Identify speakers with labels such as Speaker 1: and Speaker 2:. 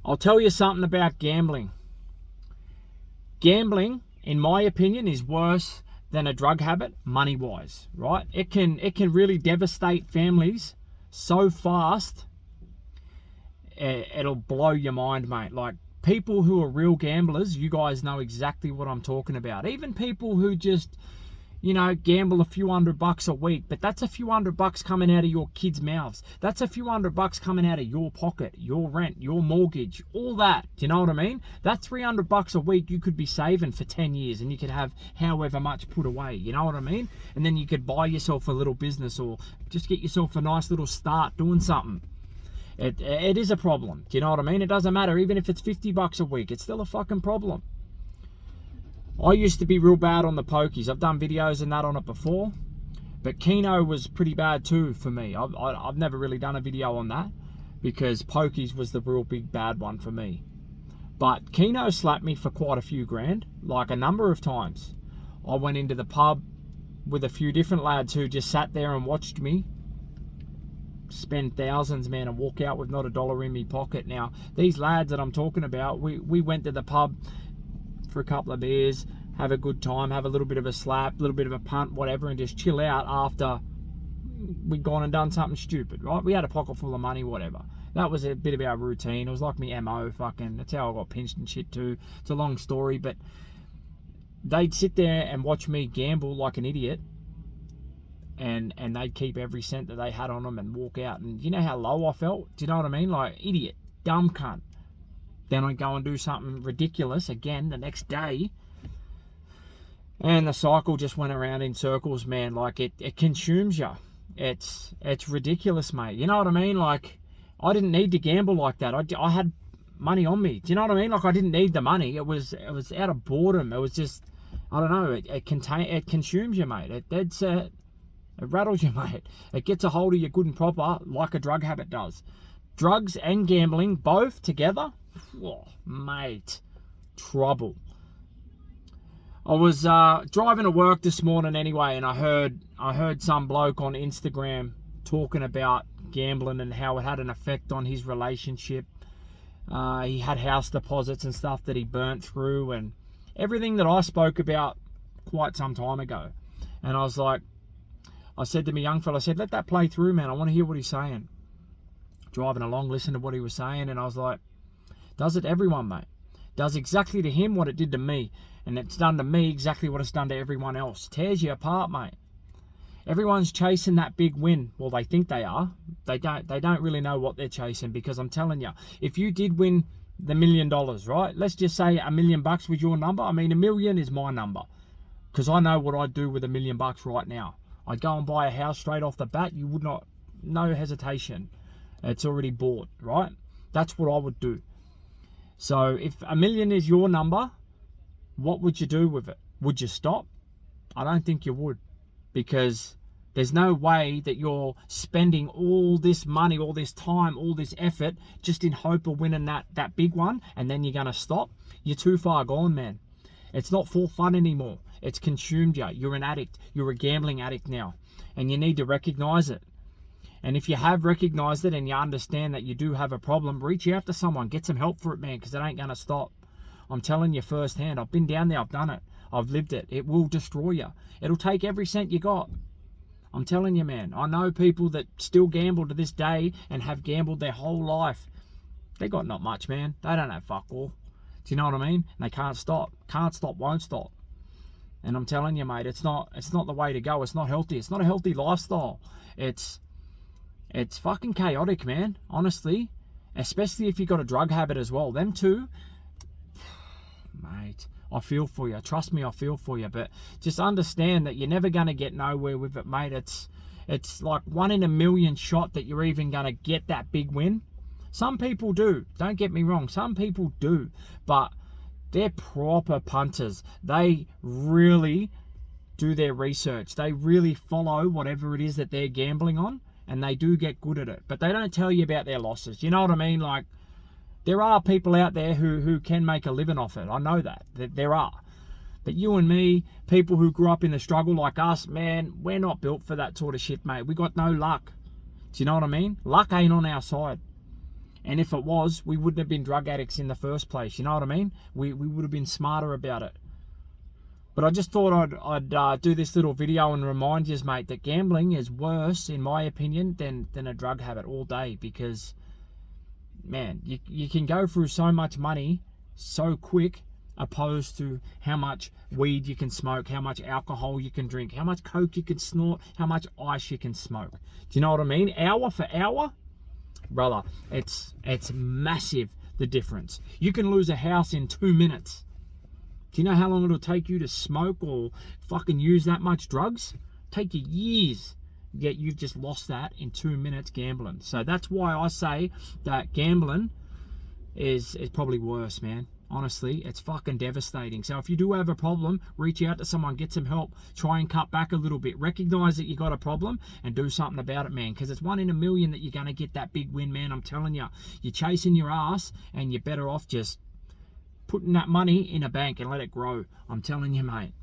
Speaker 1: I'll tell you something about gambling. Gambling, in my opinion, is worse than a drug habit, money-wise, right? It can really devastate families so fast. It'll blow your mind, mate. Like, people who are real gamblers, you guys know exactly what I'm talking about. Even people who just, gamble a few $100 a week, but that's a few $100 coming out of your kids' mouths. That's a few $100 coming out of your pocket, your rent, your mortgage, all that. Do you know what I mean? That $300 a week you could be saving for 10 years, and you could have however much put away. You know what I mean? And then you could buy yourself a little business, or just get yourself a nice little start doing something. It is a problem. Do you know what I mean? It doesn't matter. Even if it's $50 a week, it's still a fucking problem. I used to be real bad on the pokies. I've done videos and that on it before, but Keno was pretty bad too for me. I've never really done a video on that because pokies was the real big bad one for me. But Keno slapped me for quite a few grand, like a number of times. I went into the pub with a few different lads who just sat there and watched me spend thousands, man, and walk out with not a dollar in me pocket. Now, these lads that I'm talking about, we went to the pub for a couple of beers, have a good time, have a little bit of a slap, a little bit of a punt, whatever, and just chill out after we'd gone and done something stupid, right? We had a pocket full of money, whatever. That was a bit of our routine. It was like me MO, fucking, that's how I got pinched and shit too. It's a long story, but they'd sit there and watch me gamble like an idiot, and they'd keep every cent that they had on them and walk out. And you know how low I felt? Do you know what I mean? Like, idiot, dumb cunt. Then I'd go and do something ridiculous again the next day, and the cycle just went around in circles, man. Like, it consumes you. It's ridiculous, mate. You know what I mean? Like, I didn't need to gamble like that. I had money on me. Do you know what I mean? Like, I didn't need the money. It was out of boredom. It was just, I don't know. It consumes you, mate. It rattles you, mate. It gets a hold of you good and proper, like a drug habit does. Drugs and gambling both together, oh, mate, trouble. I was driving to work this morning anyway, and I heard some bloke on Instagram talking about gambling and how it had an effect on his relationship. He had house deposits and stuff that he burnt through, and everything that I spoke about quite some time ago. And I said to my young fella, I said, let that play through, man. I want to hear what he's saying. Driving along, listen to what he was saying, and I was like, does it to everyone, mate? Does exactly to him what it did to me, and it's done to me exactly what it's done to everyone else. Tears you apart, mate. Everyone's chasing that big win. Well, they think they are. They don't really know what they're chasing, because I'm telling you, if you did win the $1 million, right? Let's just say $1 million was your number. I mean, $1 million is my number, because I know what I'd do with $1 million right now. I'd go and buy a house straight off the bat. You would not, no hesitation. It's already bought, right? That's what I would do. So if $1 million is your number, what would you do with it? Would you stop? I don't think you would, because there's no way that you're spending all this money, all this time, all this effort just in hope of winning that big one, and then you're going to stop. You're too far gone, man. It's not for fun anymore. It's consumed you. You're an addict. You're a gambling addict now, and you need to recognize it. And if you have recognized it and you understand that you do have a problem, reach out to someone. Get some help for it, man, because it ain't going to stop. I'm telling you firsthand. I've been down there. I've done it. I've lived it. It will destroy you. It'll take every cent you got. I'm telling you, man. I know people that still gamble to this day and have gambled their whole life. They got not much, man. They don't have fuck all. Do you know what I mean? And they can't stop. Can't stop, won't stop. And I'm telling you, mate, it's not the way to go. It's not healthy. It's not a healthy lifestyle. It's fucking chaotic, man. Honestly. Especially if you've got a drug habit as well. Them two, mate, I feel for you. Trust me, I feel for you. But just understand that you're never going to get nowhere with it, mate. It's like 1 in a million shot that you're even going to get that big win. Some people do. Don't get me wrong. Some people do. But they're proper punters. They really do their research. They really follow whatever it is that they're gambling on, and they do get good at it. But they don't tell you about their losses. You know what I mean? Like, there are people out there who can make a living off it. I know that. There are. But you and me, people who grew up in the struggle like us, man, we're not built for that sort of shit, mate. We got no luck. Do you know what I mean? Luck ain't on our side. And if it was, we wouldn't have been drug addicts in the first place. You know what I mean? We would have been smarter about it. But I just thought I'd do this little video and remind you, mate, that gambling is worse, in my opinion, than a drug habit all day. Because, man, you can go through so much money so quick, opposed to how much weed you can smoke, how much alcohol you can drink, how much coke you can snort, how much ice you can smoke. Do you know what I mean? Hour for hour, brother, it's massive, the difference. You can lose a house in 2 minutes. Do you know how long it'll take you to smoke or fucking use that much drugs? Take you years, yet you've just lost that in 2 minutes gambling. So that's why I say that gambling is probably worse, man. Honestly, it's fucking devastating. So if you do have a problem, reach out to someone, get some help, try and cut back a little bit. Recognize that you got a problem and do something about it, man, because it's 1 in a million that you're going to get that big win, man. I'm telling you, you're chasing your ass and you're better off just putting that money in a bank and let it grow. I'm telling you, mate.